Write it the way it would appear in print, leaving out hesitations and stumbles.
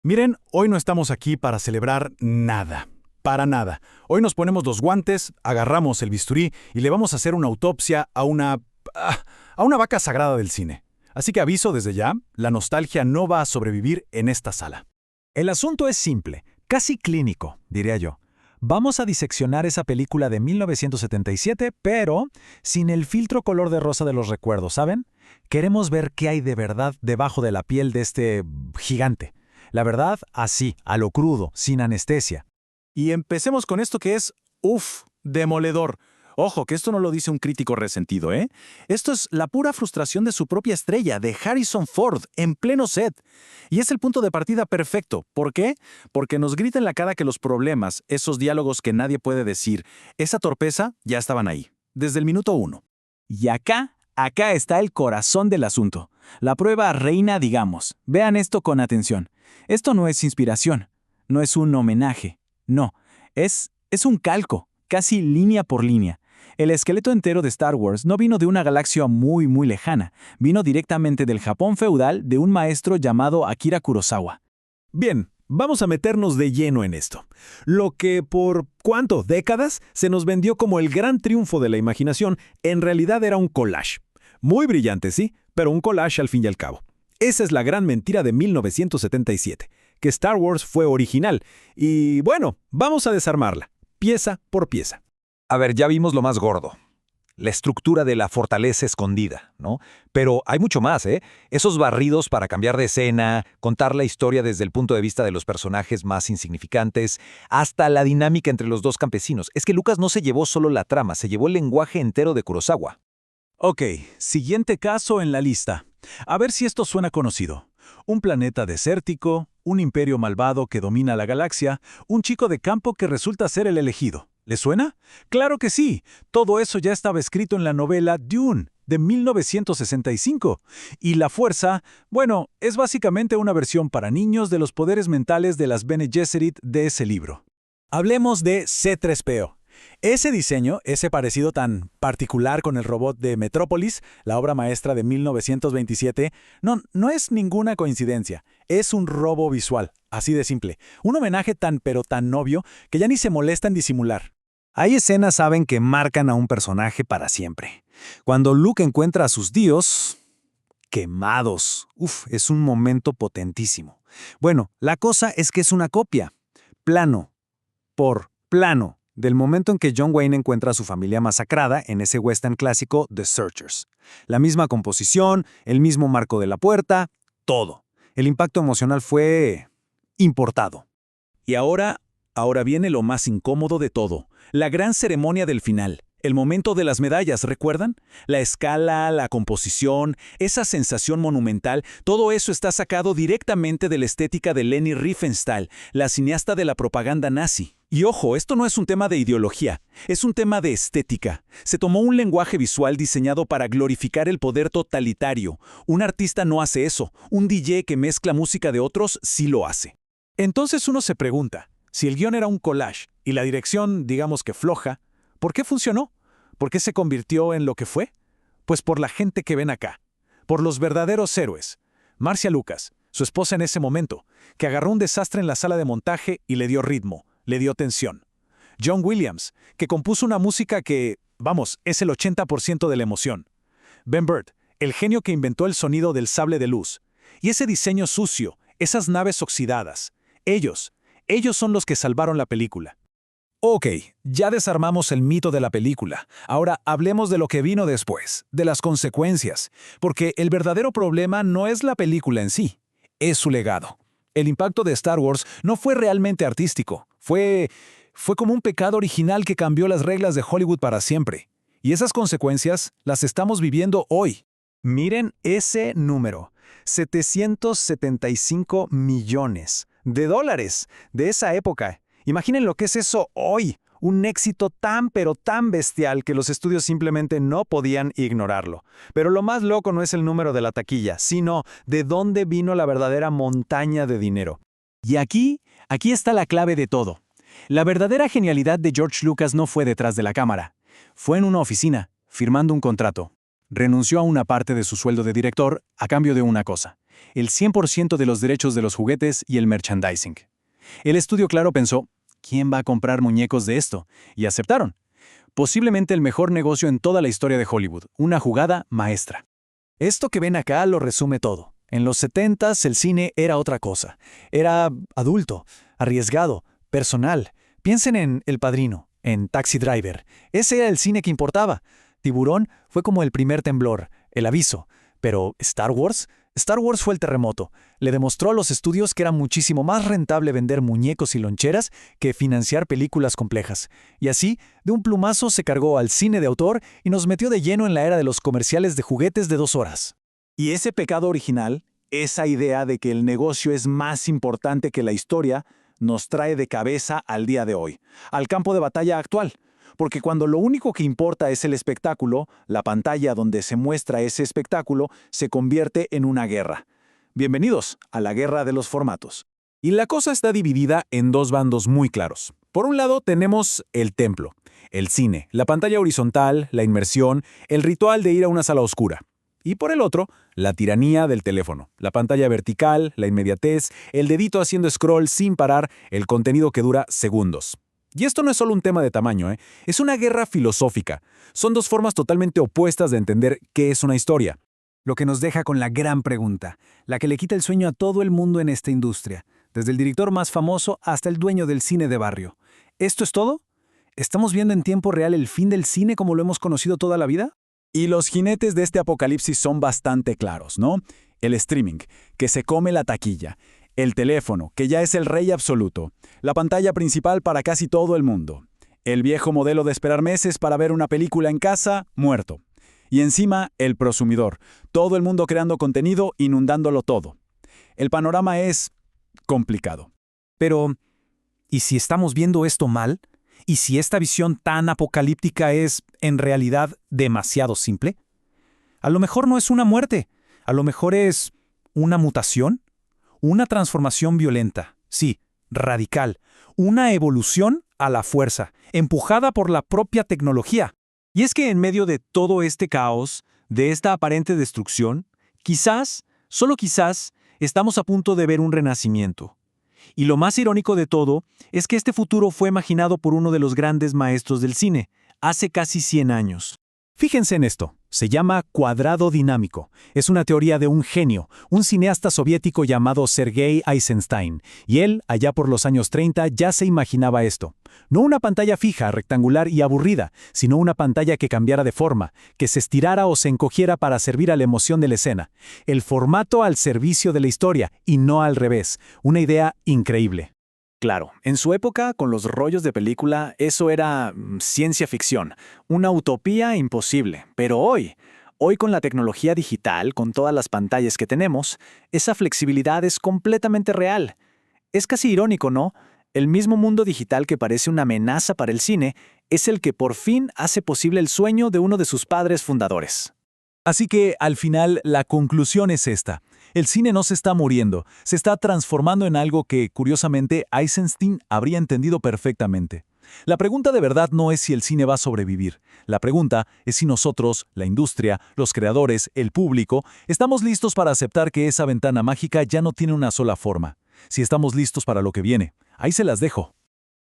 Miren, hoy no estamos aquí para celebrar nada. Para nada. Hoy nos ponemos los guantes, agarramos el bisturí y le vamos a hacer una autopsia a una vaca sagrada del cine. Así que aviso desde ya, la nostalgia no va a sobrevivir en esta sala. El asunto es simple, casi clínico, diría yo. Vamos a diseccionar esa película de 1977, pero sin el filtro color de rosa de los recuerdos, ¿saben? Queremos ver qué hay de verdad debajo de la piel de este gigante. La verdad, así, a lo crudo, sin anestesia. Y empecemos con esto que es, demoledor. Ojo, que esto no lo dice un crítico resentido, ¿eh? Esto es la pura frustración de su propia estrella, de Harrison Ford, en pleno set. Y es el punto de partida perfecto. ¿Por qué? Porque nos grita en la cara que los problemas, esos diálogos que nadie puede decir, esa torpeza, ya estaban ahí, desde el minuto 1. Y acá está el corazón del asunto. La prueba reina, digamos. Vean esto con atención. Esto no es inspiración, no es un homenaje, no, es un calco, casi línea por línea. El esqueleto entero de Star Wars no vino de una galaxia muy, muy lejana, vino directamente del Japón feudal de un maestro llamado Akira Kurosawa. Bien, vamos a meternos de lleno en esto. Lo que por, ¿cuánto? ¿Décadas? Se nos vendió como el gran triunfo de la imaginación, en realidad era un collage. Muy brillante, sí, pero un collage al fin y al cabo. Esa es la gran mentira de 1977, que Star Wars fue original. Y bueno, vamos a desarmarla, pieza por pieza. A ver, ya vimos lo más gordo. La estructura de la fortaleza escondida, ¿no? Pero hay mucho más, ¿eh? Esos barridos para cambiar de escena, contar la historia desde el punto de vista de los personajes más insignificantes, hasta la dinámica entre los dos campesinos. Es que Lucas no se llevó solo la trama, se llevó el lenguaje entero de Kurosawa. Ok, siguiente caso en la lista. A ver si esto suena conocido. Un planeta desértico, un imperio malvado que domina la galaxia, un chico de campo que resulta ser el elegido. ¿Le suena? ¡Claro que sí! Todo eso ya estaba escrito en la novela Dune, de 1965. Y la fuerza, bueno, es básicamente una versión para niños de los poderes mentales de las Bene Gesserit de ese libro. Hablemos de C-3PO. Ese diseño, ese parecido tan particular con el robot de Metrópolis, la obra maestra de 1927, no es ninguna coincidencia, es un robo visual, así de simple. Un homenaje tan pero tan obvio que ya ni se molesta en disimular. Hay escenas, saben, que marcan a un personaje para siempre. Cuando Luke encuentra a sus dios quemados, es un momento potentísimo. Bueno, la cosa es que es una copia, plano por plano, del momento en que John Wayne encuentra a su familia masacrada en ese western clásico The Searchers. La misma composición, el mismo marco de la puerta, todo. El impacto emocional fue importado. Y ahora viene lo más incómodo de todo, la gran ceremonia del final. El momento de las medallas, ¿recuerdan? La escala, la composición, esa sensación monumental, todo eso está sacado directamente de la estética de Leni Riefenstahl, la cineasta de la propaganda nazi. Y ojo, esto no es un tema de ideología, es un tema de estética. Se tomó un lenguaje visual diseñado para glorificar el poder totalitario. Un artista no hace eso, un DJ que mezcla música de otros sí lo hace. Entonces uno se pregunta, si el guión era un collage y la dirección, digamos que floja, ¿por qué funcionó? ¿Por qué se convirtió en lo que fue? Pues por la gente que ven acá, por los verdaderos héroes. Marcia Lucas, su esposa en ese momento, que agarró un desastre en la sala de montaje y le dio ritmo, le dio tensión. John Williams, que compuso una música que, es el 80% de la emoción. Ben Burtt, el genio que inventó el sonido del sable de luz. Y ese diseño sucio, esas naves oxidadas. Ellos son los que salvaron la película. Ok, ya desarmamos el mito de la película. Ahora hablemos de lo que vino después, de las consecuencias. Porque el verdadero problema no es la película en sí, es su legado. El impacto de Star Wars no fue realmente artístico. Fue como un pecado original que cambió las reglas de Hollywood para siempre. Y esas consecuencias las estamos viviendo hoy. Miren ese número, 775 millones de dólares de esa época. Imaginen lo que es eso hoy, un éxito tan pero tan bestial que los estudios simplemente no podían ignorarlo. Pero lo más loco no es el número de la taquilla, sino de dónde vino la verdadera montaña de dinero. Y aquí está la clave de todo. La verdadera genialidad de George Lucas no fue detrás de la cámara. Fue en una oficina, firmando un contrato. renunció a una parte de su sueldo de director a cambio de una cosa: el 100% de los derechos de los juguetes y el merchandising. El estudio, claro, pensó, ¿quién va a comprar muñecos de esto? Y aceptaron. Posiblemente el mejor negocio en toda la historia de Hollywood, una jugada maestra. Esto que ven acá lo resume todo. En los 70s el cine era otra cosa. Era adulto, arriesgado, personal. Piensen en El Padrino, en Taxi Driver. Ese era el cine que importaba. Tiburón fue como el primer temblor, el aviso. Pero Star Wars fue el terremoto. Le demostró a los estudios que era muchísimo más rentable vender muñecos y loncheras que financiar películas complejas. Y así, de un plumazo se cargó al cine de autor y nos metió de lleno en la era de los comerciales de juguetes de 2 horas. Y ese pecado original, esa idea de que el negocio es más importante que la historia, nos trae de cabeza al día de hoy, al campo de batalla actual. Porque cuando lo único que importa es el espectáculo, la pantalla donde se muestra ese espectáculo se convierte en una guerra. Bienvenidos a la guerra de los formatos. Y la cosa está dividida en 2 bandos muy claros. Por un lado tenemos el templo, el cine, la pantalla horizontal, la inmersión, el ritual de ir a una sala oscura. Y por el otro, la tiranía del teléfono, la pantalla vertical, la inmediatez, el dedito haciendo scroll sin parar, el contenido que dura segundos. Y esto no es solo un tema de tamaño, es una guerra filosófica. Son 2 formas totalmente opuestas de entender qué es una historia. Lo que nos deja con la gran pregunta, la que le quita el sueño a todo el mundo en esta industria, desde el director más famoso hasta el dueño del cine de barrio. ¿Esto es todo? ¿Estamos viendo en tiempo real el fin del cine como lo hemos conocido toda la vida? Y los jinetes de este apocalipsis son bastante claros, ¿no? El streaming, que se come la taquilla. El teléfono, que ya es el rey absoluto. La pantalla principal para casi todo el mundo. El viejo modelo de esperar meses para ver una película en casa, muerto. Y encima, el prosumidor. Todo el mundo creando contenido, inundándolo todo. El panorama es complicado. Pero, ¿y si estamos viendo esto mal? ¿Y si esta visión tan apocalíptica es, en realidad, demasiado simple? A lo mejor no es una muerte. A lo mejor es una mutación. Una transformación violenta, sí, radical. Una evolución a la fuerza, empujada por la propia tecnología. Y es que en medio de todo este caos, de esta aparente destrucción, quizás, solo quizás, estamos a punto de ver un renacimiento. Y lo más irónico de todo es que este futuro fue imaginado por uno de los grandes maestros del cine, hace casi 100 años. Fíjense en esto. Se llama cuadrado dinámico. Es una teoría de un genio, un cineasta soviético llamado Sergei Eisenstein. Y él, allá por los años 30, ya se imaginaba esto. No una pantalla fija, rectangular y aburrida, sino una pantalla que cambiara de forma, que se estirara o se encogiera para servir a la emoción de la escena. El formato al servicio de la historia, y no al revés. Una idea increíble. Claro, en su época, con los rollos de película, eso era ciencia ficción, una utopía imposible. Pero hoy con la tecnología digital, con todas las pantallas que tenemos, esa flexibilidad es completamente real. Es casi irónico, ¿no? El mismo mundo digital que parece una amenaza para el cine es el que por fin hace posible el sueño de uno de sus padres fundadores. Así que, al final, la conclusión es esta. El cine no se está muriendo, se está transformando en algo que, curiosamente, Eisenstein habría entendido perfectamente. La pregunta de verdad no es si el cine va a sobrevivir. La pregunta es si nosotros, la industria, los creadores, el público, estamos listos para aceptar que esa ventana mágica ya no tiene una sola forma. Si estamos listos para lo que viene. Ahí se las dejo.